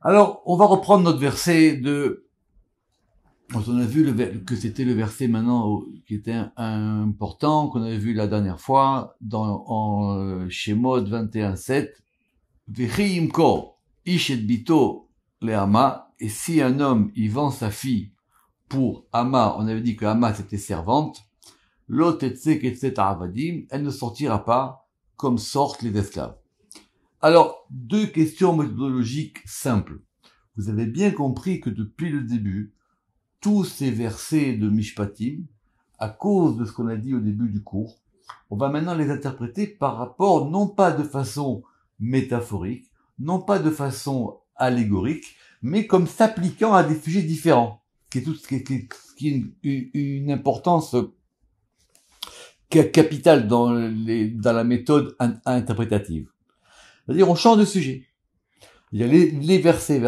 Alors, on va reprendre notre verset quand on a vu que c'était le verset maintenant qui était important, qu'on avait vu la dernière fois, en Shemot 21:7. Vechi imkor ish et bito le Hama, et si un homme, il vend sa fille pour Hama, on avait dit que Hama c'était servante, lo tetzek et avadim, elle ne sortira pas comme sortent les esclaves. Alors, deux questions méthodologiques simples. Vous avez bien compris que depuis le début, tous ces versets de Mishpatim, à cause de ce qu'on a dit au début du cours, on va maintenant les interpréter par rapport, non pas de façon métaphorique, non pas de façon allégorique, mais comme s'appliquant à des sujets différents, qui est une importance capitale dans la méthode interprétative. C'est-à-dire, on change de sujet. Les versets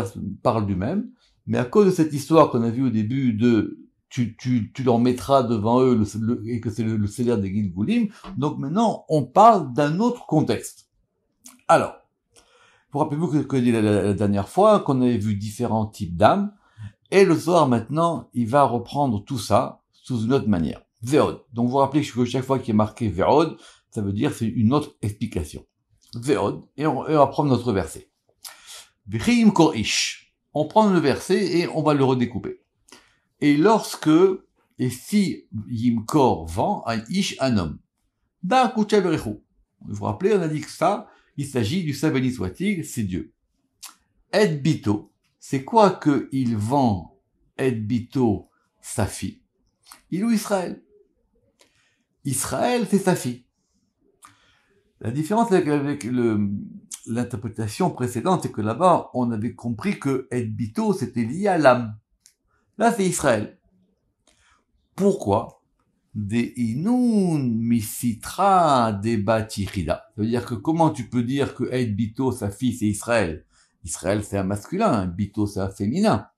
parlent du même, mais à cause de cette histoire qu'on a vue au début de tu leur mettras devant eux et que c'est le Seder des Gilgulim, donc maintenant on parle d'un autre contexte. Alors, vous rappelez-vous que dit la dernière fois qu'on avait vu différents types d'âmes, et le soir maintenant il va reprendre tout ça sous une autre manière. Ve'od. Donc vous vous rappelez que chaque fois qu'il est marqué Ve'od, ça veut dire c'est une autre explication. Ve'od, et on va prendre notre verset. Vechi imkor ish. On prend le verset et on va le redécouper. Et si Yimkor vend un ish, un homme. Vous vous rappelez, on a dit que ça, il s'agit du Saint béni soit-il, c'est Dieu. Et bito, c'est quoi que il vend et bito, sa fille? Il ou Israël? Israël, c'est sa fille. La différence avec l'interprétation précédente, c'est que là-bas, on avait compris que et bito, c'était lié à l'âme. Là, c'est Israël. Pourquoi? Des inun misitra de batiriда. Ça veut dire que comment tu peux dire que et bito, sa fille, c'est Israël? Israël, c'est un masculin, bito, c'est un féminin.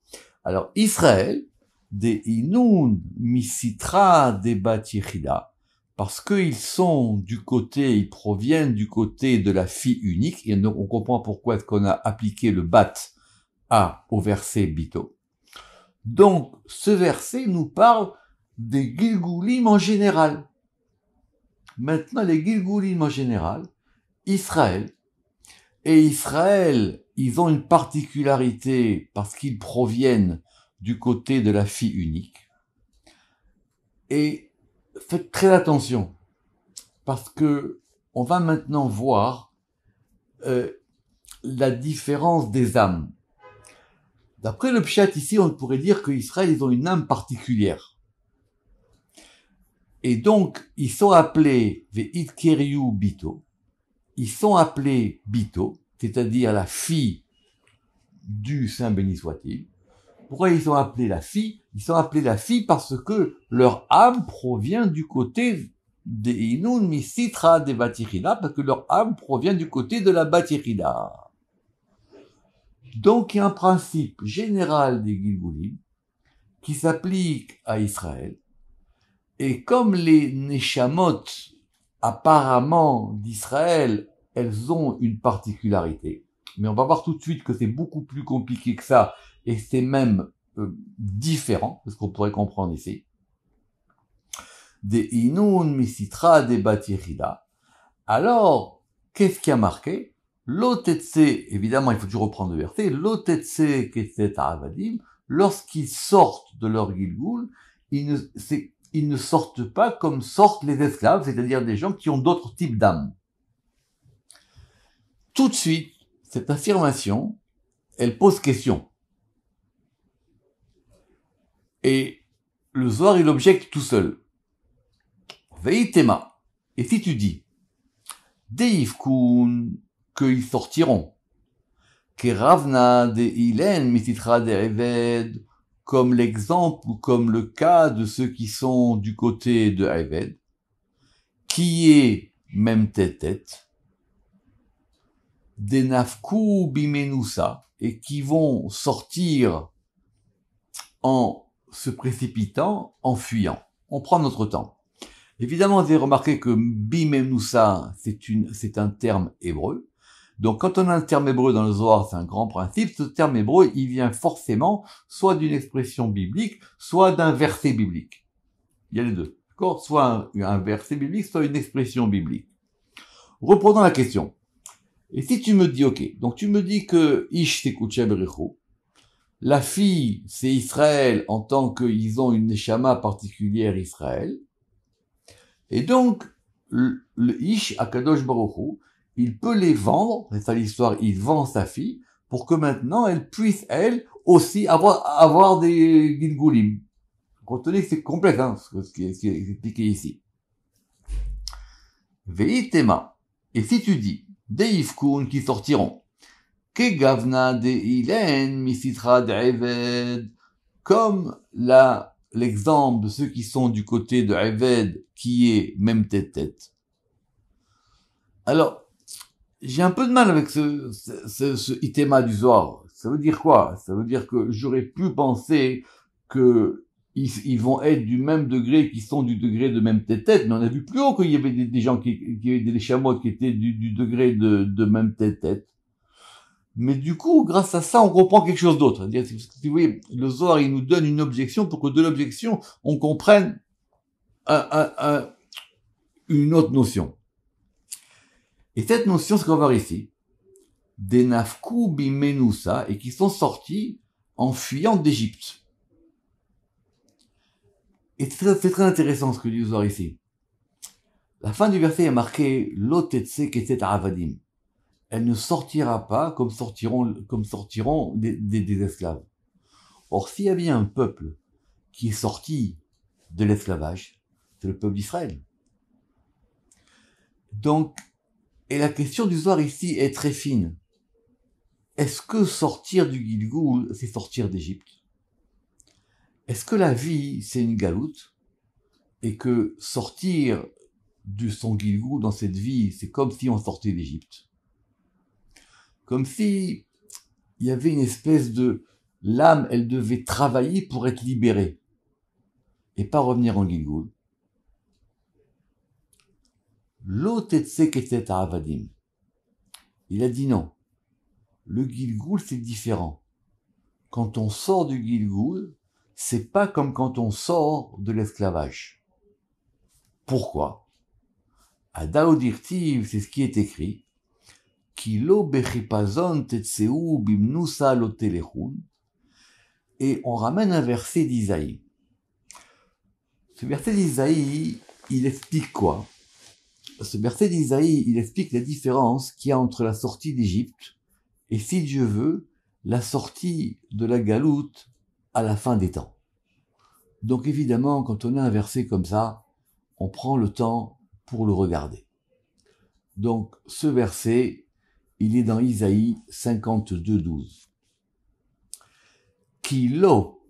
Alors, Israël, des inun misitra de batirida, parce qu'ils ils proviennent du côté de la fille unique, et donc on comprend pourquoi est-ce qu'on a appliqué le bat au verset bito. Donc, ce verset nous parle des Gilgulim en général. Maintenant, les Gilgulim en général, Israël, ils ont une particularité parce qu'ils proviennent du côté de la fille unique. Et faites très attention, parce que on va maintenant voir la différence des âmes. D'après le Pshat ici, on pourrait dire qu'Israël, ils ont une âme particulière. Et donc, ils sont appelés Ve'itkeriu Bito. Ils sont appelés Bito, c'est-à-dire la fille du Saint béni soit-il. Pourquoi ils sont appelés la fille? Ils sont appelés la fille parce que leur âme provient du côté des Inun Misitra de Batirida, parce que leur âme provient du côté de la Batirida. Donc, il y a un principe général des Gilgulim qui s'applique à Israël. Et comme les Neshamot, apparemment, d'Israël, elles ont une particularité. Mais on va voir tout de suite que c'est beaucoup plus compliqué que ça, et c'est même différent, parce qu'on pourrait comprendre ici. Des Inun Misitra de Batirida. Alors, qu'est-ce qui a marqué? L'otetse, évidemment, il faut toujours reprendre le verset, l'otetse keset avadim, lorsqu'ils sortent de leur Gilgul, ils ne sortent pas comme sortent les esclaves, c'est-à-dire des gens qui ont d'autres types d'âmes. Tout de suite, cette affirmation, elle pose question. Et le Zohar, il objecte tout seul. Veitema. Et si tu dis, Deivkun, qu'ils sortiront, Keravna de Ilen mititra de Eved, comme l'exemple ou comme le cas de ceux qui sont du côté de Eved, qui est même tête, des nafku bimenusa, et qui vont sortir en se précipitant, en fuyant. On prend notre temps. Évidemment, vous avez remarqué que bimenusa, c'est un terme hébreu, Donc, quand on a un terme hébreu dans le Zohar, c'est un grand principe, ce terme hébreu, il vient forcément soit d'une expression biblique, soit d'un verset biblique. Il y a les deux. D'accord? Soit un verset biblique, soit une expression biblique. Reprenons la question. Et si tu me dis, ok, donc tu me dis que Ish c'est Kouché Berichou, la fille c'est Israël en tant qu'ils ont une neshama particulière Israël, et donc le Ish Akadosh Baruch Hu, il peut les vendre, c'est ça l'histoire, il vend sa fille, pour que maintenant elle puisse, elle, aussi avoir des Gilgulim. Retenez que c'est complexe, hein, ce qui est expliqué ici. Veitema. Et si tu dis, des Yifkun qui sortiront, que Gavna de Ilen misitra d'Eved, comme l'exemple de ceux qui sont du côté de Eved, qui est même tête. Alors, j'ai un peu de mal avec ce itema du Zohar. Ça veut dire quoi? Ça veut dire que j'aurais pu penser que ils vont être du même degré, qui sont du degré de même tête, mais on a vu plus haut qu'il y avait des gens qui avaient des chameaux qui étaient du degré de même tête. Mais du coup, grâce à ça, on comprend quelque chose d'autre. Si vous voyez, le Zohar, il nous donne une objection pour que de l'objection, on comprenne une autre notion. Et cette notion, ce qu'on va voir ici, des nafkou bimenoussa, et qui sont sortis en fuyant d'Égypte. Et c'est très intéressant ce que dit le Zohar ici. La fin du verset est marquée l'otetse ketet avadim. Elle ne sortira pas comme sortiront des esclaves. Or, s'il y avait un peuple qui est sorti de l'esclavage, c'est le peuple d'Israël. Donc, et la question du Zohar ici est très fine. Est-ce que sortir du Gilgoul, c'est sortir d'Égypte? Est-ce que la vie, c'est une galoute? Et que sortir de son Gilgoul dans cette vie, c'est comme si on sortait d'Égypte? Comme si il y avait une espèce de... L'âme, elle devait travailler pour être libérée. Et pas revenir en Gilgoul. L'otetse ketet avadim. Il a dit non. Le Gilgoul, c'est différent. Quand on sort du Gilgoul, c'est pas comme quand on sort de l'esclavage. Pourquoi? À Daodirtiv, c'est ce qui est écrit. Kilo bechipazon tetseu bimnusa lotelechun. Et on ramène un verset d'Isaïe. Ce verset d'Isaïe, il explique quoi? Ce verset d'Isaïe, il explique la différence qu'il y a entre la sortie d'Égypte et, si Dieu veut, la sortie de la galoute à la fin des temps. Donc évidemment, quand on a un verset comme ça, on prend le temps pour le regarder. Donc ce verset, il est dans Isaïe 52:12. Ki lo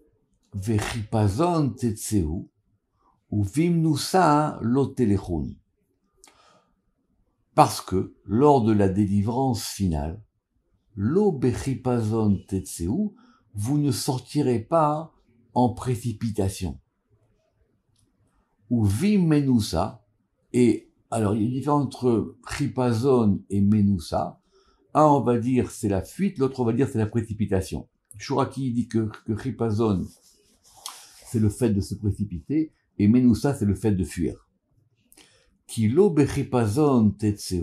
vechipazon tetseu ou vimnusa lo telechun. Parce que, lors de la délivrance finale, lo bechipazon tetseu, vous ne sortirez pas en précipitation. Ou vimenusa, et alors il y a une différence entre chipazon et menusa. Un, on va dire c'est la fuite, l'autre on va dire c'est la précipitation. Shuraki dit que chipazon, c'est le fait de se précipiter, et menusa, c'est le fait de fuir. Kilo bechipazon tetseu,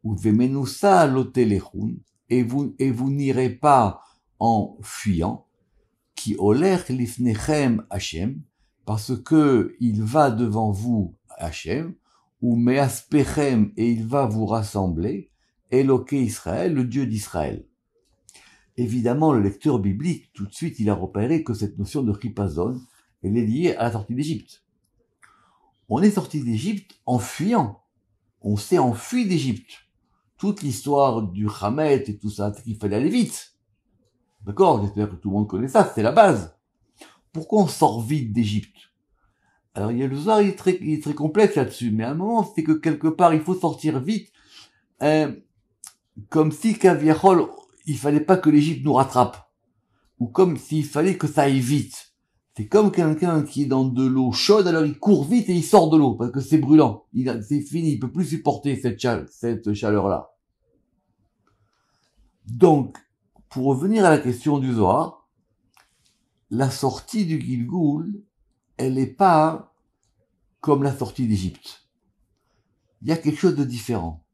ou vemenusa lotelechun, et vous n'irez pas en fuyant, qui olech lifnechem Hashem, parce que il va devant vous Hashem, ou measpechem, et il va vous rassembler, Eloké Israël, le Dieu d'Israël. Évidemment, le lecteur biblique, tout de suite, il a repéré que cette notion de chipazon, elle est liée à la sortie d'Égypte. On est sorti d'Égypte en fuyant. On s'est enfui d'Égypte. Toute l'histoire du Hamet et tout ça, c'est qu'il fallait aller vite. D'accord? J'espère que tout le monde connaît ça, c'est la base. Pourquoi on sort vite d'Égypte? Alors, il y a le Zohar, il est très complexe là-dessus, mais à un moment, c'est que quelque part, il faut sortir vite, comme si Kaviachol, il fallait pas que l'Égypte nous rattrape. Ou comme s'il fallait que ça aille vite. C'est comme quelqu'un qui est dans de l'eau chaude, alors il court vite et il sort de l'eau, parce que c'est brûlant. C'est fini, il peut plus supporter cette chaleur-là. Donc, pour revenir à la question du Zohar, la sortie du Gilgoul, elle n'est pas comme la sortie d'Égypte. Il y a quelque chose de différent.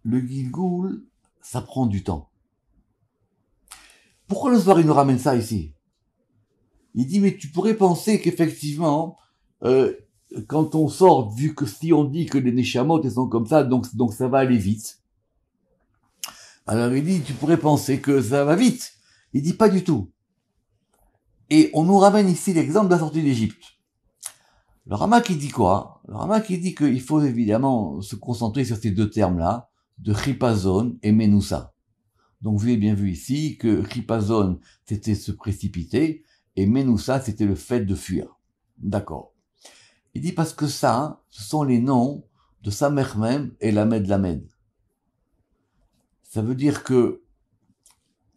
Le Gilgoul, ça prend du temps. Pourquoi le Zohar il nous ramène ça ici? Il dit, mais tu pourrais penser qu'effectivement, quand on sort, vu que si on dit que les Neshamot, elles sont comme ça, donc ça va aller vite. Alors il dit, tu pourrais penser que ça va vite. Il dit pas du tout. Et on nous ramène ici l'exemple de la sortie d'Égypte. Le Rama qui dit quoi? Le Rama qui dit qu'il faut évidemment se concentrer sur ces deux termes-là, de Chipazon et Menoussa. Donc vous avez bien vu ici que Chipazon, c'était se précipiter, et Menoussa, c'était le fait de fuir. D'accord. Il dit parce que ça, ce sont les noms de Samer même et Lamed Lamed. Ça veut dire que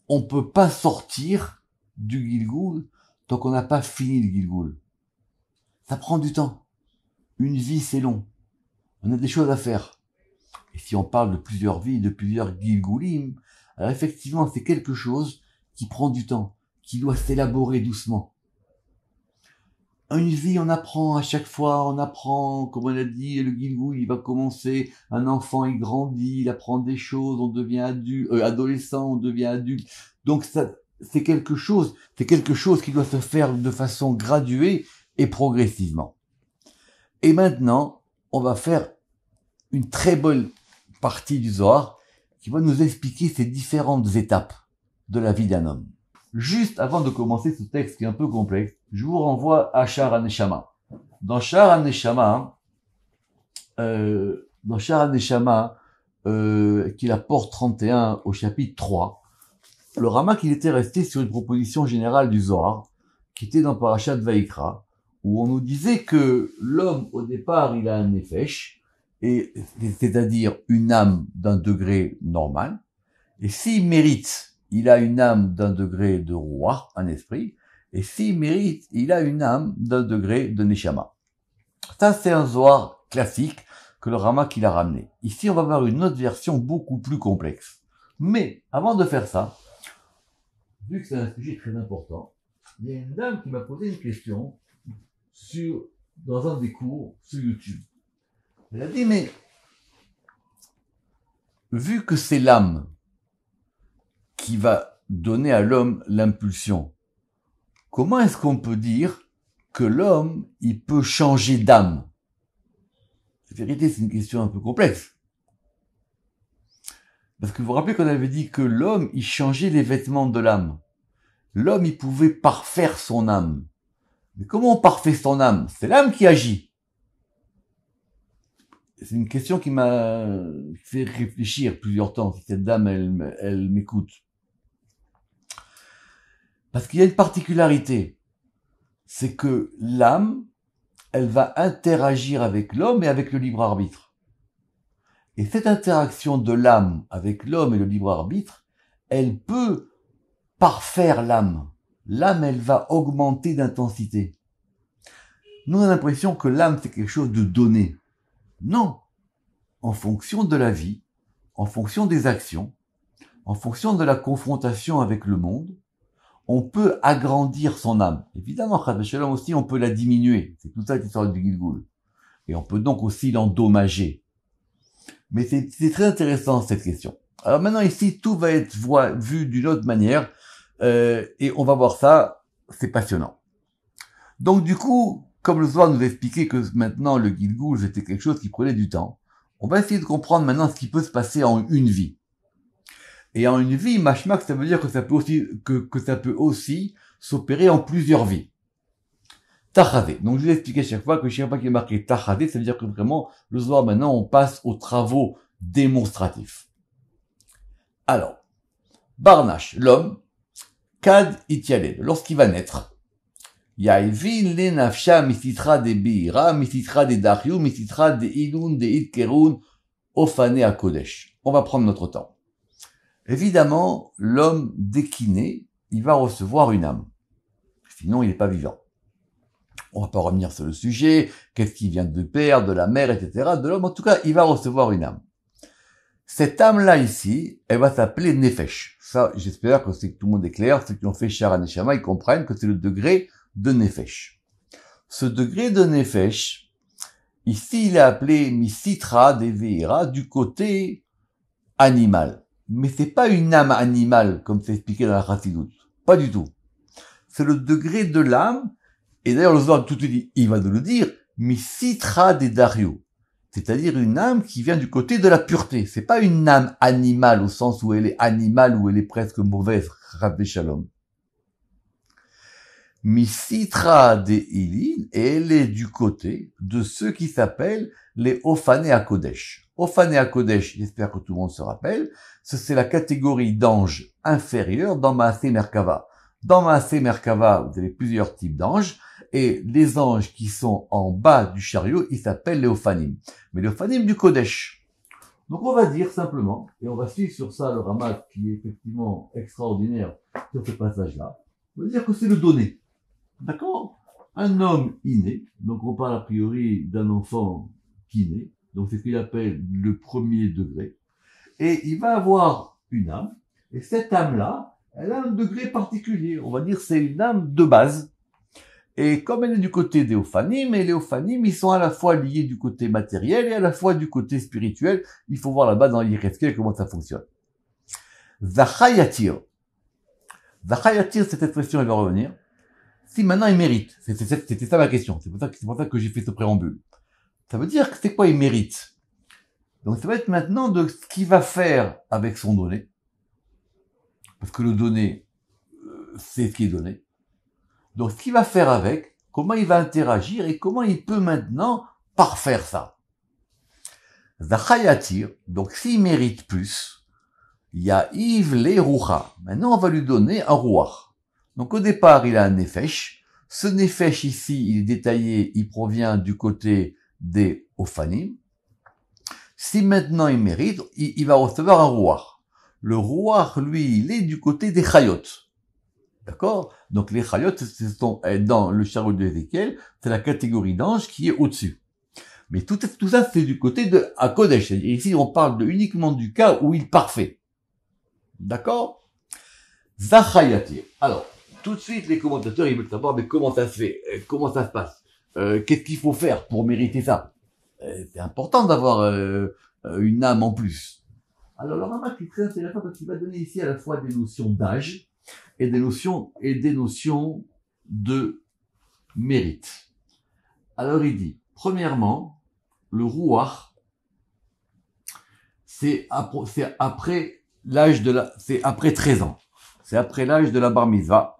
on peut pas sortir du Gilgoul tant qu'on n'a pas fini le Gilgoul. Ça prend du temps. Une vie, c'est long. On a des choses à faire. Et si on parle de plusieurs vies, de plusieurs Gilgoulim, alors effectivement, c'est quelque chose qui prend du temps, qui doit s'élaborer doucement. Une vie, on apprend à chaque fois, on apprend, comme on a dit, le Gilgoul, il va commencer, un enfant, il grandit, il apprend des choses, on devient adulte, adolescent, on devient adulte. Donc ça, c'est quelque chose qui doit se faire de façon graduée et progressivement. Et maintenant, on va faire une très bonne partie du Zohar qui va nous expliquer ces différentes étapes de la vie d'un homme. Juste avant de commencer ce texte qui est un peu complexe, je vous renvoie à Sha'ar HaNeshama. Dans Sha'ar HaNeshama, qui est la porte 31 au chapitre 3, le Rama il était resté sur une proposition générale du Zohar, qui était dans Parashat Vayikra, où on nous disait que l'homme, au départ, il a un nefesh, et c'est-à-dire une âme d'un degré normal, et s'il mérite, il a une âme d'un degré de roi, un esprit, et s'il mérite, il a une âme d'un degré de neshama. Ça, c'est un Zohar classique que le Rama qu'il a ramené. Ici, on va voir une autre version beaucoup plus complexe. Mais, avant de faire ça, vu que c'est un sujet très important, il y a une dame qui m'a posé une question dans un des cours sur YouTube. Elle a dit, mais, vu que c'est l'âme qui va donner à l'homme l'impulsion, comment est-ce qu'on peut dire que l'homme, il peut changer d'âme? En vérité, c'est une question un peu complexe. Parce que vous vous rappelez qu'on avait dit que l'homme, il changeait les vêtements de l'âme. L'homme, il pouvait parfaire son âme. Mais comment on parfait son âme? C'est l'âme qui agit. C'est une question qui m'a fait réfléchir plusieurs temps, si cette dame, elle m'écoute. Parce qu'il y a une particularité. C'est que l'âme, elle va interagir avec l'homme et avec le libre arbitre. Et cette interaction de l'âme avec l'homme et le libre arbitre, elle peut parfaire l'âme. L'âme, elle va augmenter d'intensité. Nous, on a l'impression que l'âme, c'est quelque chose de donné. Non. En fonction de la vie, en fonction des actions, en fonction de la confrontation avec le monde, on peut agrandir son âme. Évidemment, Chas v'Shalom aussi, on peut la diminuer. C'est tout ça l'histoire du Gilgoul. Et on peut donc aussi l'endommager. Mais c'est très intéressant, cette question. Alors maintenant, ici, tout va être vu d'une autre manière, et on va voir ça, c'est passionnant. Donc du coup, comme le Zohar nous a expliqué que maintenant, le Gilgoul, c'était quelque chose qui prenait du temps, on va essayer de comprendre maintenant ce qui peut se passer en une vie. Et en une vie, mashmak, ça veut dire que ça peut aussi s'opérer en plusieurs vies. Tachadé. Donc, je vais expliquer chaque fois que chaque fois qu'il est marqué Tachadé, ça veut dire que vraiment, le soir, maintenant, on passe aux travaux démonstratifs. Alors, Barnash, l'homme, Kad Itialed, lorsqu'il va naître, Yaivin le nafsha misitra de biira, misitra de dachyu, misitra de idun, de idkerun, ofane à Kodesh. On va prendre notre temps. Évidemment, l'homme, dès qu'il naît, il va recevoir une âme. Sinon, il n'est pas vivant. On va pas revenir sur le sujet, qu'est-ce qui vient du père, de la mère, etc., de l'homme. En tout cas, il va recevoir une âme. Cette âme-là ici, elle va s'appeler Nefesh. Ça, j'espère que tout le monde est clair. Ceux qui ont fait Shara Neshama, ils comprennent que c'est le degré de Nefesh. Ce degré de Nefesh, ici, il est appelé Misitra Deveira, du côté animal. Mais c'est pas une âme animale, comme c'est expliqué dans la Chassidut. Pas du tout. C'est le degré de l'âme, et d'ailleurs, le Zohar tout de suite, il va nous le dire, Misitra de Dario. C'est-à-dire une âme qui vient du côté de la pureté. C'est pas une âme animale au sens où elle est animale, où elle est presque mauvaise, Rabbi Shalom. Misitra de Ilin, et elle est du côté de ceux qui s'appellent les Ophané Kodesh. Ophané Kodesh, j'espère que tout le monde se rappelle, c'est la catégorie d'anges inférieurs dans Maaseh Merkava. Dans Maaseh Merkava, vous avez plusieurs types d'anges, et les anges qui sont en bas du chariot, ils s'appellent les Ophanim. Mais les Ophanim du Kodesh. Donc on va dire simplement, et on va suivre sur ça le Ramat qui est effectivement extraordinaire sur ce passage-là, on va dire que c'est le donné. D'accord? Un homme inné, donc on parle a priori d'un enfant qui naît, donc c'est ce qu'il appelle le premier degré, et il va avoir une âme, et cette âme-là, elle a un degré particulier, on va dire c'est une âme de base, et comme elle est du côté des Ophanim, et les Ophanim, ils sont à la fois liés du côté matériel et à la fois du côté spirituel, il faut voir là-bas dans Yecheskel comment ça fonctionne. Zachayatir. Zachayatir, cette expression, elle va revenir. Si maintenant il mérite, c'était ça ma question, c'est pour ça que j'ai fait ce préambule. Ça veut dire que c'est quoi il mérite? Donc ça va être maintenant de ce qu'il va faire avec son donné, parce que le donné, c'est ce qui est donné. Donc ce qu'il va faire avec, comment il va interagir et comment il peut maintenant parfaire ça. Zachayatir, donc s'il mérite plus, il y a Yves les Roucha. Maintenant on va lui donner un Rouach. Donc au départ, il a un Nefesh. Ce Nefesh ici, il est détaillé, il provient du côté des Ophanim. Si maintenant il mérite, il va recevoir un Rouach. Le Rouach, lui, il est du côté des Chayot. D'accord? Donc les Chayot, sont dans le chariot de Ézéchiel, c'est la catégorie d'anges qui est au-dessus. Mais tout ça, c'est du côté de Kodesh. Ici, on parle uniquement du cas où il est parfait. D'accord? Zachayatir. Alors, tout de suite, les commentateurs, ils veulent savoir, mais comment ça se fait? Comment ça se passe? Qu'est-ce qu'il faut faire pour mériter ça? C'est important d'avoir une âme en plus. Alors, le Ramat est très intéressant parce qu'il va donner ici à la fois des notions d'âge et des notions de mérite. Alors, il dit, premièrement, le Rouach, c'est après c'est après 13 ans. C'est après l'âge de la bar mitzvah.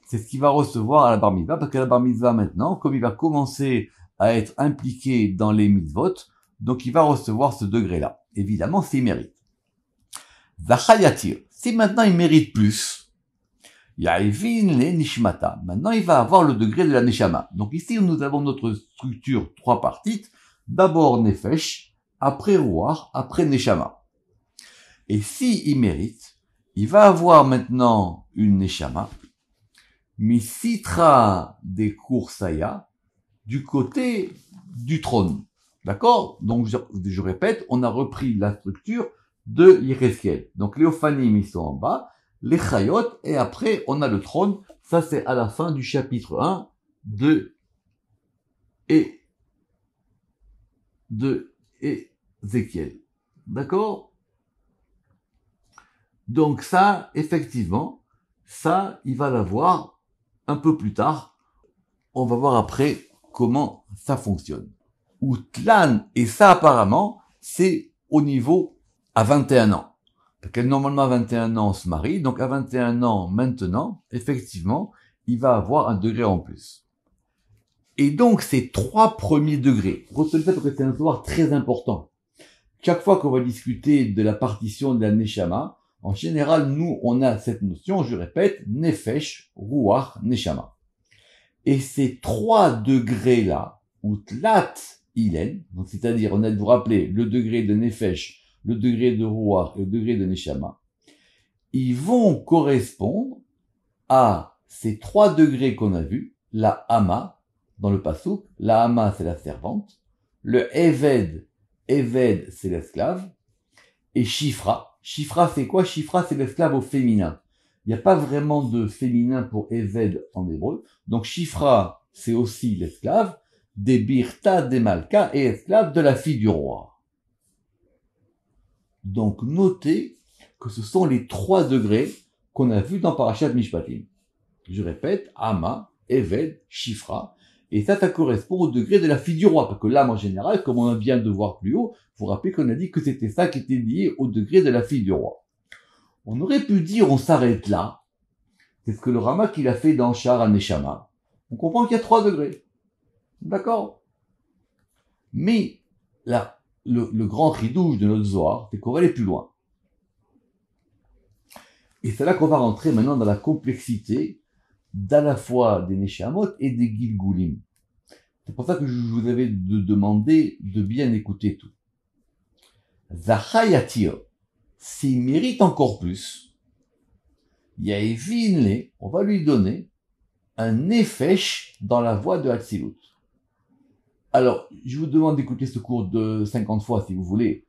C'est ce qu'il va recevoir à la bar mitzvah, parce que la bar mitzvah maintenant, comme il va commencer à être impliqué dans les mitzvot, donc il va recevoir ce degré-là. Évidemment, s'il mérite. Zachayatir. Si maintenant il mérite plus, Ya'ivin le nishmata. Maintenant, il va avoir le degré de la neshama. Donc ici, nous avons notre structure 3 parties. D'abord nefesh, après ruach, après neshama. Et si il mérite, il va avoir maintenant une neshama, misitra des kursaya, du côté du trône. D'accord? Donc, je répète, on a repris la structure de Yecheskel. Donc, les Ophanim, ils sont en bas, les Chayot, et après, on a le trône. Ça, c'est à la fin du chapitre 1 de Ézéchiel. D'accord? Donc ça, effectivement, ça, il va l'avoir un peu plus tard. On va voir après comment ça fonctionne. Outlan, et ça apparemment, c'est au niveau à 21 ans. Parce que normalement à 21 ans on se marie, donc à 21 ans maintenant, effectivement, il va avoir un degré en plus. Et donc ces 3 premiers degrés, retenez ça parce que c'est un savoir très important. Chaque fois qu'on va discuter de la partition de la Neshama, en général, nous, on a cette notion, je répète, Nefesh, Ruach, Neshama. Et ces 3 degrés-là, Utlat, Ilen, donc c'est-à-dire, on a de vous rappeler le degré de Nefesh, le degré de Ruach et le degré de Neshama, ils vont correspondre à ces 3 degrés qu'on a vus, la Hama, dans le Passouk, la Hama c'est la servante, le Eved, c'est l'esclave, et Shifra. Shifra, c'est quoi? Shifra, c'est l'esclave au féminin. Il n'y a pas vraiment de féminin pour Eved en hébreu. Donc Shifra, c'est aussi l'esclave des Birta des Malka et esclave de la fille du roi. Donc notez que ce sont les 3 degrés qu'on a vus dans Parashat Mishpatim. Je répète, Ama, Eved, Shifra. Et ça correspond au degré de la fille du roi. Parce que l'âme en général, comme on vient de voir plus haut, vous vous rappelez qu'on a dit que c'était ça qui était lié au degré de la fille du roi. On aurait pu dire on s'arrête là. C'est ce que le Rama qu'il a fait dans Shar al-Neshama. On comprend qu'il y a 3 degrés. D'accord? Mais là, le grand chidouche de notre Zohar, c'est qu'on va aller plus loin. Et c'est là qu'on va rentrer maintenant dans la complexité d'à la fois des Neshamot et des Gilgulim. C'est pour ça que je vous avais demandé de bien écouter tout. Zachayatir, s'il mérite encore plus, Yaevinle, on va lui donner un nefesh dans la voie de Hatzilut. Alors, je vous demande d'écouter ce cours de 50 fois si vous voulez,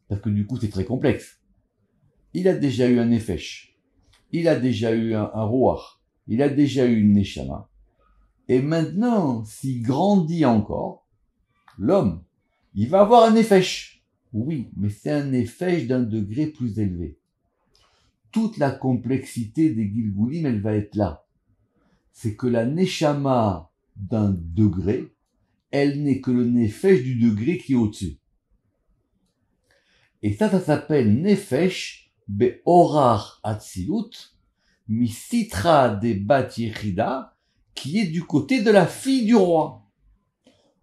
parce que du coup c'est très complexe. Il a déjà eu un nefesh, il a déjà eu un roar, il a déjà eu une neshama, et maintenant, s'il grandit encore, l'homme, il va avoir un nefesh. Oui, mais c'est un nefesh d'un degré plus élevé. Toute la complexité des Gilgulim, elle va être là. C'est que la neshama d'un degré, elle n'est que le nefesh du degré qui est au-dessus. Et ça s'appelle nefesh be'orar atzilut, misitra de bat yechida, qui est du côté de la fille du roi.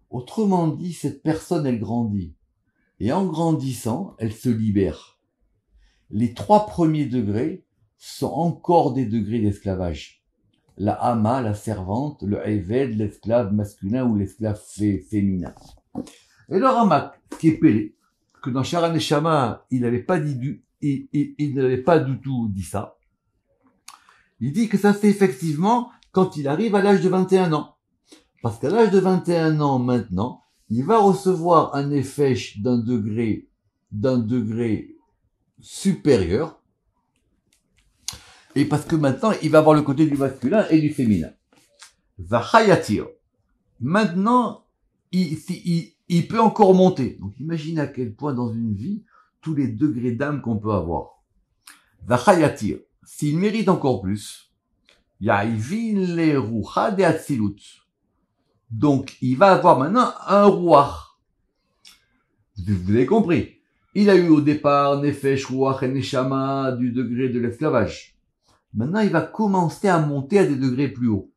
Autrement dit, cette personne, elle grandit. Et en grandissant, elle se libère. Les 3 premiers degrés sont encore des degrés d'esclavage. La Hama, la servante, le Eved, l'esclave masculin ou l'esclave féminin. Et le Ramak, qui est pelé, que dans Shar HaNeshama, il n'avait pas dit il n'avait pas du tout dit ça. Il dit que ça c'est effectivement quand il arrive à l'âge de 21 ans. Parce qu'à l'âge de 21 ans maintenant, il va recevoir un nefesh d'un degré supérieur. Et parce que maintenant, il va avoir le côté du masculin et du féminin. Zachayatir. Maintenant, il peut encore monter. Donc, imaginez à quel point dans une vie, tous les degrés d'âme qu'on peut avoir. Zachayatir. S'il mérite encore plus, Yaivin le rucha de atzilut. Donc, il va avoir maintenant un ruach. Vous avez compris. Il a eu au départ nefesh, ruach et neshama du degré de l'esclavage. Maintenant, il va commencer à monter à des degrés plus hauts.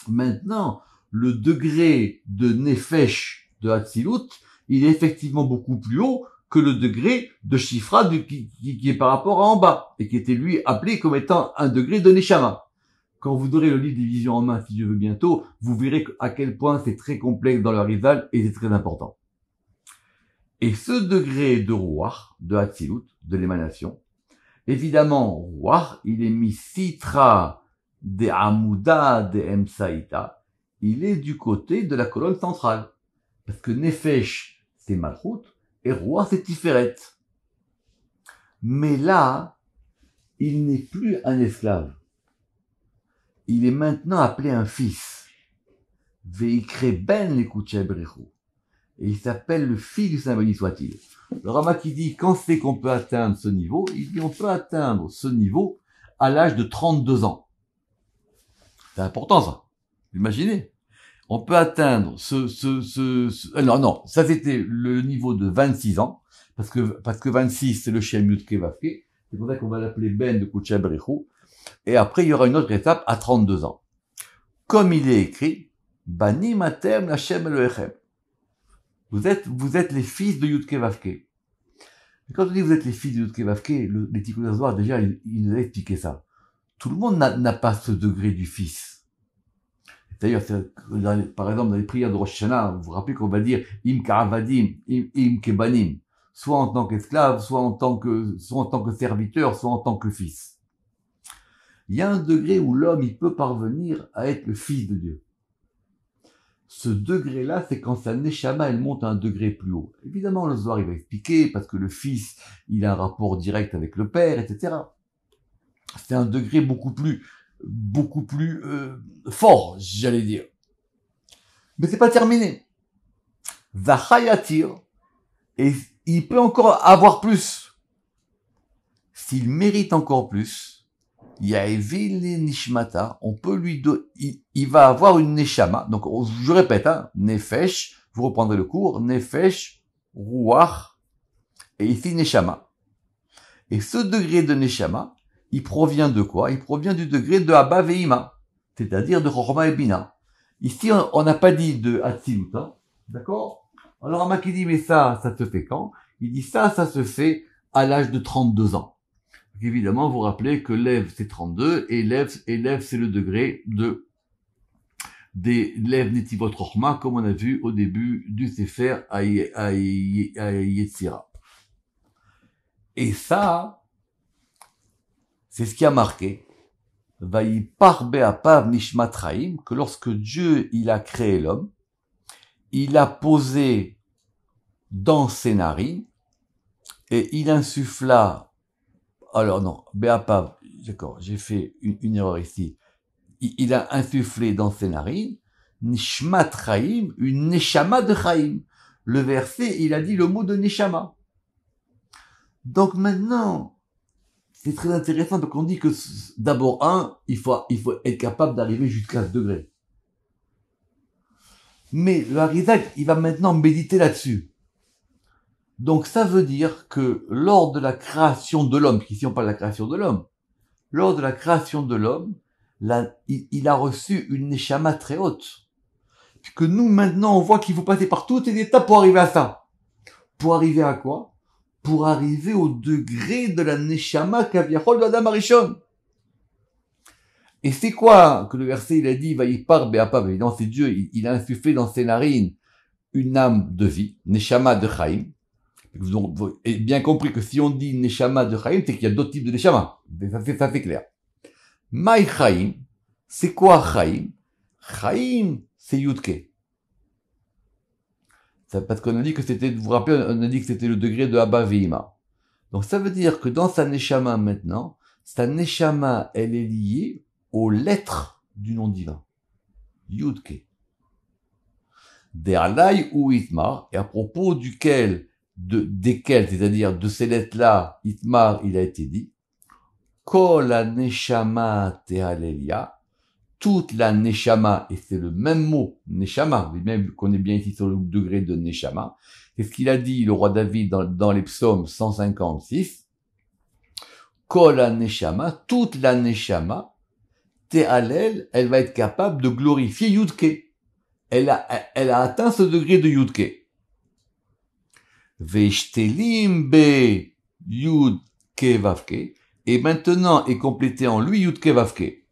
Maintenant, le degré de nefesh de Hatzilut, il est effectivement beaucoup plus haut que le degré de Shifra qui est par rapport à en bas, et qui était lui appelé comme étant un degré de Neshama. Quand vous aurez le livre des visions en main, si Dieu veut bientôt, vous verrez à quel point c'est très complexe dans leur rival et c'est très important. Et ce degré de Ruach, de Hatzilut, de l'émanation, évidemment, Ruach, il est mis Sitra de Amuda de Emsaïta, il est du côté de la colonne centrale. Parce que Nefesh, c'est Malchut, et Ruach, c'est Tiferet. Mais là, il n'est plus un esclave. Il est maintenant appelé un fils. Veikre ben lekutche brechu. Et il s'appelle le fils du Saint béni soit-il. Le Rama qui dit, quand c'est qu'on peut atteindre ce niveau? Il dit, on peut atteindre ce niveau à l'âge de 32 ans. C'est important, ça. Imaginez. On peut atteindre non, ça c'était le niveau de 26 ans, parce que 26 c'est le Shem Yud Ke Vav Ke, c'est pour ça qu'on va l'appeler Ben de Kutche Brechu, et après il y aura une autre étape à 32 ans. Comme il est écrit, Bani Matem Hashem Elohechem. Vous êtes les fils de Yud Ke Vav Ke. Et quand on dit vous êtes les fils de Yud Ke Vav Ke, les Tikkun Zohar, déjà, il nous a expliqué ça. Tout le monde n'a pas ce degré du fils. D'ailleurs, par exemple, dans les prières de Rosh Hashanah, vous vous rappelez qu'on va dire im ka'avadim, im kebanim, soit en tant qu'esclave, soit en tant que serviteur, soit en tant que fils. Il y a un degré où l'homme, il peut parvenir à être le fils de Dieu. ce degré-là, c'est quand sa neshama, elle monte à un degré plus haut. Évidemment, le Zohar, il va expliquer, parce que le fils, il a un rapport direct avec le père, etc. C'est un degré beaucoup plus fort, j'allais dire. Mais c'est pas terminé. Vachayatir, et il peut encore avoir plus. S'il mérite encore plus, Yaevil Nishmata, on peut lui donner, il va avoir une Neshama. Donc, je répète, Nefesh, vous reprendrez le cours, Nefesh, Ruach, et ici Neshama. Et ce degré de Neshama, il provient de quoi? Il provient du degré de Abba Veima, c'est-à-dire de Chorma et Bina. Ici, on n'a pas dit de Hatzilut, d'accord? Alors, Rama qui dit, mais ça se fait quand? Il dit, ça se fait à l'âge de 32 ans. Donc, évidemment, vous rappelez que Lev, c'est 32, et Lev, c'est le degré des Lev Netivot Chorma, comme on a vu au début du Sefer à Yetzira. Et ça, c'est ce qui a marqué. Vayipar be'apav nishmat chaim, que lorsque Dieu, il a créé l'homme, il a posé dans ses narines, et il insuffla, alors non, be'apav, d'accord, j'ai fait une erreur ici, il a insufflé dans ses narines, nishmat chaim, une neshama de chaim. Le verset, il a dit le mot de neshama. Donc maintenant, c'est très intéressant, donc on dit que d'abord, il faut être capable d'arriver jusqu'à ce degré. Mais le Harizak, il va maintenant méditer là-dessus. Donc ça veut dire que lors de la création de l'homme, ici on parle de la création de l'homme, lors de la création de l'homme, il a reçu une neshama très haute. Puisque nous maintenant, on voit qu'il faut passer par toutes les étapes pour arriver à ça. Pour arriver à quoi? Pour arriver au degré de la neshama kaviachol de Adam Arishon. Et c'est quoi que le verset il a dit Vayipar be'apav, évidemment c'est Dieu, il a insufflé dans ses narines une âme de vie, neshama de chaim. Vous avez bien compris que si on dit neshama de chaim, c'est qu'il y a d'autres types de neshama. Ça c'est clair. Maï chaim, c'est quoi chaim? Chaim, c'est yudke. Parce qu'on a dit que c'était, vous vous rappelez, on a dit que c'était le degré de Abba Veima. Donc ça veut dire que dans sa neshama maintenant, sa neshama, elle est liée aux lettres du nom divin. Yudke. Derlai ou Itmar, et à propos desquels, c'est-à-dire de ces lettres-là, Itmar, il a été dit, Kol neshama te'alelia, toute la neshama, et c'est le même mot, neshama, même qu'on est bien ici sur le degré de neshama, c'est ce qu'il a dit le roi David dans les psaumes 156, Kol neshama, toute la neshama, te'alel, elle va être capable de glorifier Yudke. Elle a atteint ce degré de Yudke. Ve'shtelim be Yudke vavke, et maintenant est complété en lui Yudke vavke.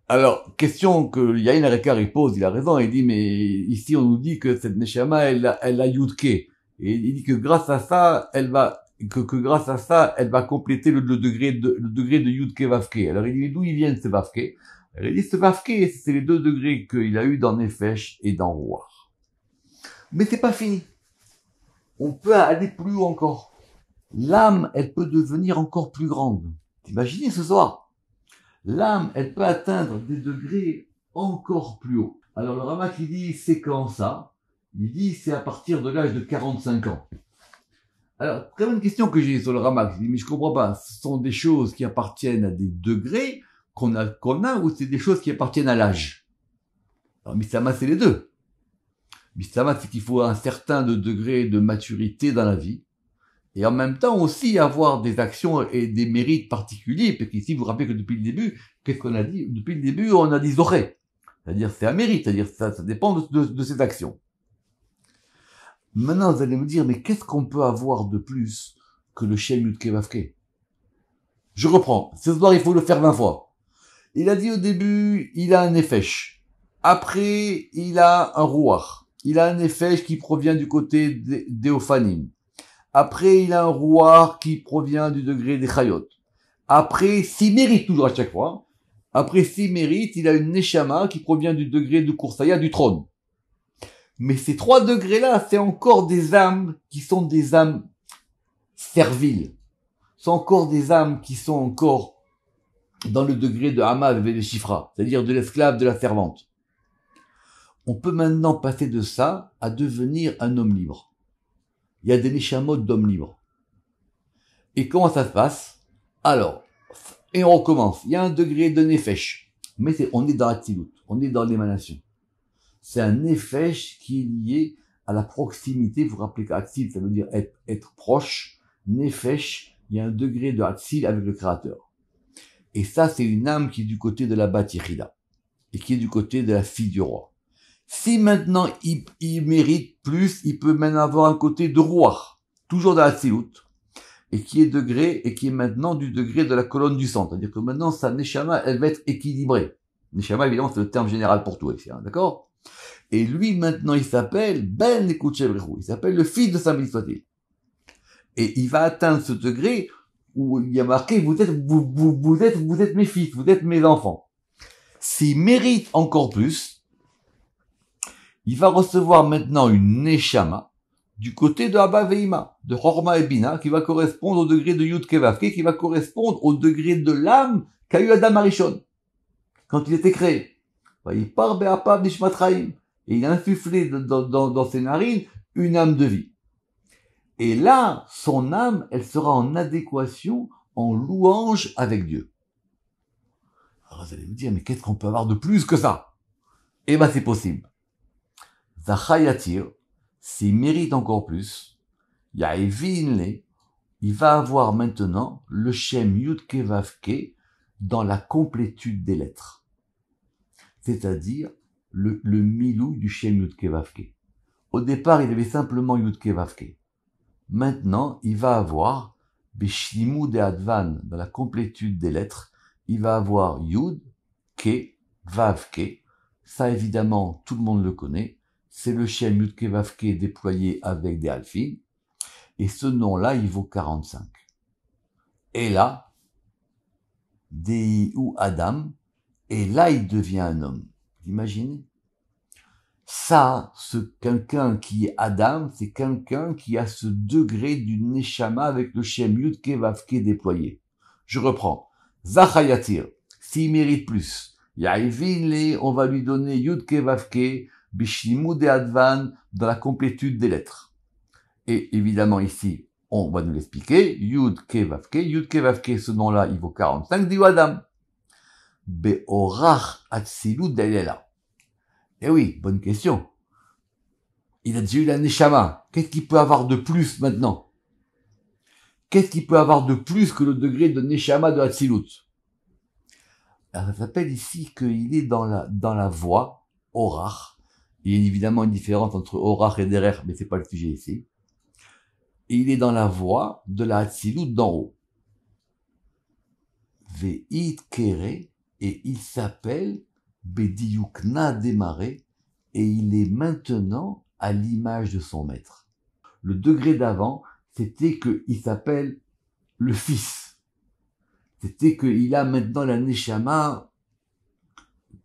Alors, question que Yain Arekar il pose, il a raison, il dit, mais ici on nous dit que cette Neshama, elle a Yudke. Et il dit que grâce à ça, elle va compléter le degré de Yudke Vavke. Alors il dit, d'où ils viennent ces Vavke? Alors il dit, ce Vavke, c'est les deux degrés qu'il a eu dans Nefesh et dans Ruach. Mais c'est pas fini. On peut aller plus haut encore. L'âme, elle peut devenir encore plus grande. T'imaginez ce soir? L'âme, elle peut atteindre des degrés encore plus hauts. Alors le Ramak, il dit, c'est quand ça? Il dit, c'est à partir de l'âge de 45 ans. Alors, très bonne question que j'ai sur le Ramak. Il dit, mais je comprends pas. Ce sont des choses qui appartiennent à des degrés qu'on a, ou c'est des choses qui appartiennent à l'âge? Alors, Mistama, c'est les deux. Mistama, c'est qu'il faut un certain degré de maturité dans la vie. Et en même temps aussi avoir des actions et des mérites particuliers, parce qu'ici, vous vous rappelez que depuis le début, qu'est-ce qu'on a dit? Depuis le début, on a dit zoré. C'est-à-dire, c'est un mérite, c'est-à-dire, ça dépend de ses actions. Maintenant, vous allez me dire, mais qu'est-ce qu'on peut avoir de plus que le Shem Yudke Vavke? Je reprends. Ce soir, il faut le faire 20 fois. Il a dit au début, il a un Nefesh. Après, il a un Ruach. Il a un Nefesh qui provient du côté des Ophanim. Après, il a un Ruach qui provient du degré des Chayot. Après, s'il mérite toujours à chaque fois. Après, s'il mérite, il a une Neshama qui provient du degré du Kursaya, du trône. Mais ces 3 degrés-là, c'est encore des âmes qui sont des âmes serviles. C'est encore des âmes qui sont encore dans le degré de Hamav et de Shifra, c'est-à-dire de l'esclave, de la servante. On peut maintenant passer de ça à devenir un homme libre. Il y a des neshamot d'hommes libres. Et comment ça se passe? Alors, et on recommence. Il y a un degré de nefesh. Mais on est dans Atzilut, on est dans l'émanation. C'est un nefesh qui est lié à la proximité. Vous vous rappelez qu'Atzil, ça veut dire être proche. Nefesh, il y a un degré de Atzil avec le Créateur. Et ça, c'est une âme qui est du côté de la Bat Yechida. Et qui est du côté de la fille du roi. Si maintenant il mérite plus, il peut maintenant avoir un côté de roi. Toujours dans Atzilut. Et qui est maintenant du degré de la colonne du centre. C'est-à-dire que maintenant, sa neshama, elle va être équilibrée. Neshama, évidemment, c'est le terme général pour tout ici, hein, d'accord? Et lui, maintenant, il s'appelle Ben Ekutchebrechou. Il s'appelle le fils de Saint soit-il. Et il va atteindre ce degré où il y a marqué, vous êtes mes fils, vous êtes mes enfants. S'il mérite encore plus, il va recevoir maintenant une neshama, du côté de Abba Veima, de Horma et Bina, qui va correspondre au degré de Yud Kevavke, qui va correspondre au degré de l'âme qu'a eu Adam Arishon, quand il était créé. Il part Be'apav Nishmat Chaim, et il a insufflé dans ses narines une âme de vie. Et là, son âme, elle sera en adéquation, en louange avec Dieu. Alors vous allez me dire, mais qu'est-ce qu'on peut avoir de plus que ça? Eh ben c'est possible. Zachayatir, s'il mérite encore plus, il va avoir maintenant le Shem Yud Kevavke dans la complétude des lettres. C'est-à-dire le milou du Shem Yud Kevavke. Au départ, il avait simplement Yud Kevavke. Maintenant, il va avoir Beshlimu de Advan, dans la complétude des lettres, il va avoir Yud, Ke, Vavke. Ça, évidemment, tout le monde le connaît. C'est le Shem Yud Kevavke déployé avec des alphines. Et ce nom-là, il vaut 45. Et là, Dei ou Adam, et là, il devient un homme. Vous imaginez? Ça, quelqu'un qui est Adam, c'est quelqu'un qui a ce degré du Neshama avec le Shem Yud Kevavke déployé. Je reprends. Zachayatir, s'il mérite plus. Yaïvin, on va lui donner Yud Kevavke, Bishlimu de Advan, dans la complétude des lettres. Et évidemment ici, on va nous l'expliquer, Yud Kevavke, ce nom-là, il vaut 45, dit Adam. Be'orach Atzilut Delela. Eh oui, bonne question. Il a déjà eu la Neshama. Qu'est-ce qu'il peut avoir de plus maintenant? Qu'est-ce qu'il peut avoir de plus que le degré de Neshama de Atzilut? Alors, ça s'appelle ici qu'il est dans la voie, Orach. Il y a évidemment une différence entre Orach et Derer, mais c'est pas le sujet ici. Et il est dans la voie de la Atzilut d'en haut. Ve'it Kere, et il s'appelle Bediyukna démarré, et il est maintenant à l'image de son maître. Le degré d'avant, c'était qu'il s'appelle le fils. C'était qu'il a maintenant la Neshama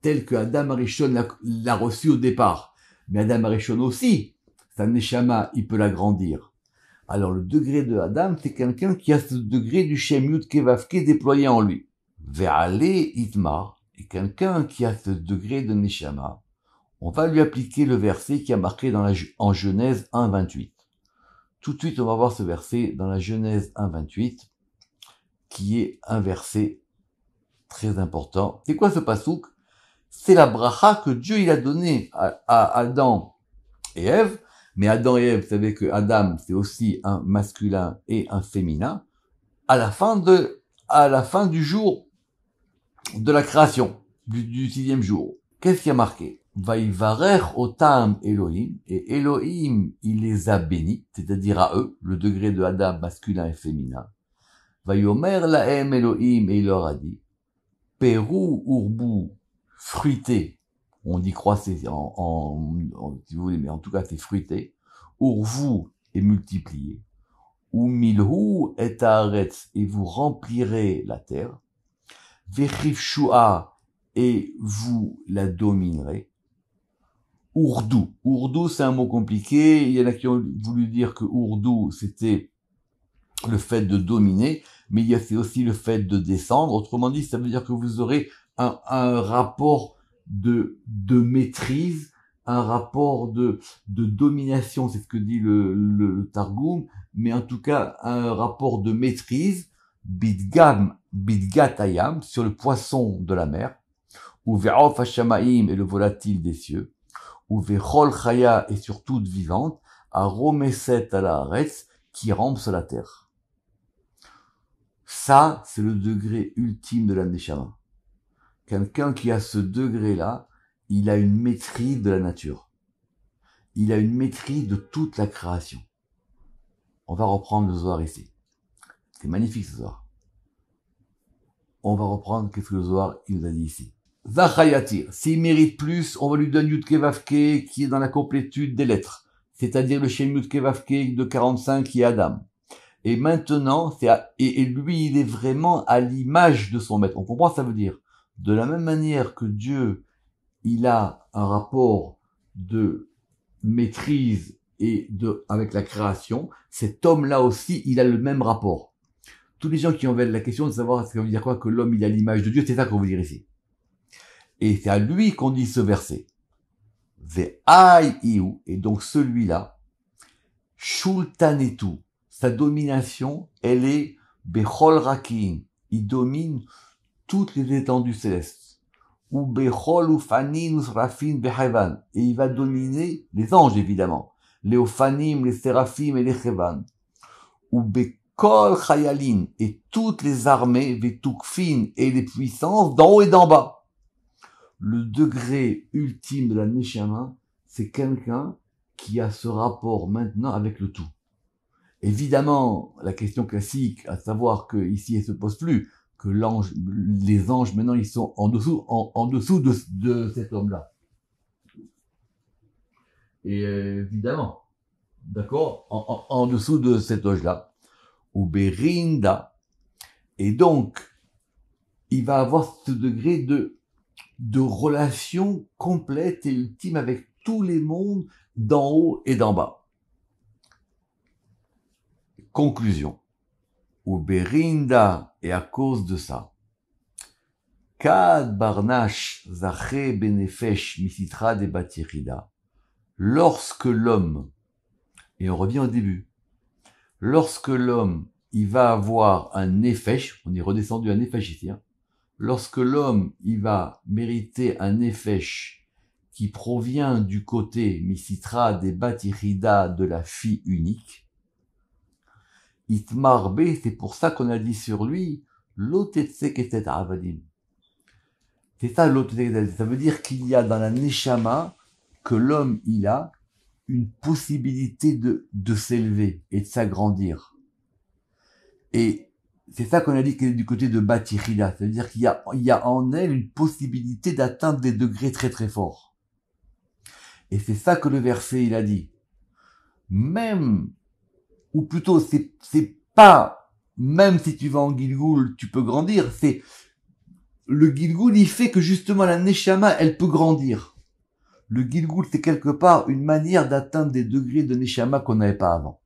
telle que Adam Arishon l'a reçue au départ. Mais Adam Arishon aussi, sa Neshama, il peut l'agrandir. Alors le degré de Adam, c'est quelqu'un qui a ce degré du Shem Yud Kevavke déployé en lui. Ve'ale Itmar, et quelqu'un qui a ce degré de Neshama, on va lui appliquer le verset qui a marqué en Genèse 1.28. Tout de suite, on va voir ce verset dans la Genèse 1.28, qui est un verset très important. C'est quoi ce pasouk? C'est la bracha que Dieu il a donnée à Adam et Ève. Mais Adam et Ève, vous savez que Adam, c'est aussi un masculin et un féminin. À la fin du jour de la création, du 6e jour. Qu'est-ce qui a marqué? Vaïvarer otam Elohim, et Elohim, il les a bénis, c'est-à-dire à eux, le degré de Adam masculin et féminin. Vaïomer lahem Elohim, et il leur a dit, Pérou urbu, fruité, on dit croissé si vous voulez, mais en tout cas c'est fruité, urvu et multiplié, ou milhu et haaretz, et vous remplirez la terre, vechivshua, et vous la dominerez, Ourdou. Ourdou, c'est un mot compliqué. Il y en a qui ont voulu dire que Ourdou, c'était le fait de dominer, mais il y a aussi le fait de descendre. Autrement dit, ça veut dire que vous aurez un rapport de maîtrise, un rapport de domination, c'est ce que dit le Targum, mais en tout cas, un rapport de maîtrise, bidgatayam, sur le poisson de la mer, ou ve'of hashamaim et le volatile des cieux, ou ve'chol chaya et sur toute vivante, à romeset à la haaretz, qui rampe sur la terre. Ça, c'est le degré ultime de la neshama. Quelqu'un qui a ce degré-là, il a une maîtrise de la nature. Il a une maîtrise de toute la création. On va reprendre le Zohar ici. C'est magnifique ce Zohar. On va reprendre qu'est-ce que le Zohar il nous a dit ici. Zachayatir, s'il mérite plus, on va lui donner Yudke Vavke qui est dans la complétude des lettres. C'est-à-dire le Shem Yudke Vavke de 45 qui est Adam. Et maintenant, et lui, il est vraiment à l'image de son maître. On comprend ce que ça veut dire. De la même manière que Dieu, il a un rapport de maîtrise avec la création, cet homme-là aussi, il a le même rapport. Tous les gens qui ont la question de savoir ce que ça veut dire quoi que l'homme, il a l'image de Dieu, c'est ça qu'on veut dire ici. Et c'est à lui qu'on dit ce verset. Et donc celui-là, Shultanetu, sa domination, elle est Bechol Rakim. Il domine toutes les étendues célestes. Ou Bechol Ufanim Usrafim Behavan. Et il va dominer les anges, évidemment. Les Ufanim, les Séraphim et les Chevan. Ou Bekol Chayalin. Et toutes les armées, Vetukfin et les puissances d'en haut et d'en bas. Le degré ultime de la Neshama, c'est quelqu'un qui a ce rapport maintenant avec le tout. Évidemment, la question classique, à savoir que ici elle se pose plus, que les anges maintenant ils sont en dessous de cet homme-là. Et évidemment, d'accord, en dessous de cet ange-là, ou Berinda, et donc il va avoir ce degré de relation complète et ultime avec tous les mondes d'en haut et d'en bas. Conclusion. Ou Berinda, et à cause de ça, Kad Barnash Zaché Benefesh Misitra de Batirida, lorsque l'homme, et on revient au début, lorsque l'homme, il va avoir un nefesh, on est redescendu à nefesh ici, lorsque l'homme, il va mériter un nefesh qui provient du côté Misitra de Batirida de la fille unique, Itmarbe, c'est pour ça qu'on a dit sur lui, l'otetseket avadim. C'est ça l'otetseket, ça veut dire qu'il y a dans la neshama que l'homme, il a une possibilité de s'élever et de s'agrandir. Et c'est ça qu'on a dit qu'elle est du côté de Batirida, c'est-à-dire qu'il y a en elle une possibilité d'atteindre des degrés très très forts. Et c'est ça que le verset, il a dit. Même, ou plutôt, c'est pas, même si tu vas en Gilgoul, tu peux grandir, c'est, le Gilgoul, il fait que justement la Neshama, elle peut grandir. Le Gilgoul, c'est quelque part une manière d'atteindre des degrés de Neshama qu'on n'avait pas avant.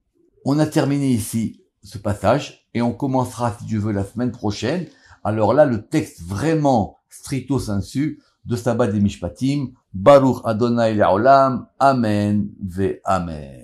On a terminé ici ce passage, et on commencera, si Dieu veut, la semaine prochaine. Alors là, le texte vraiment stricto sensu de Sabbat des Mishpatim, Baruch Adonai Le'olam, Amen ve Amen.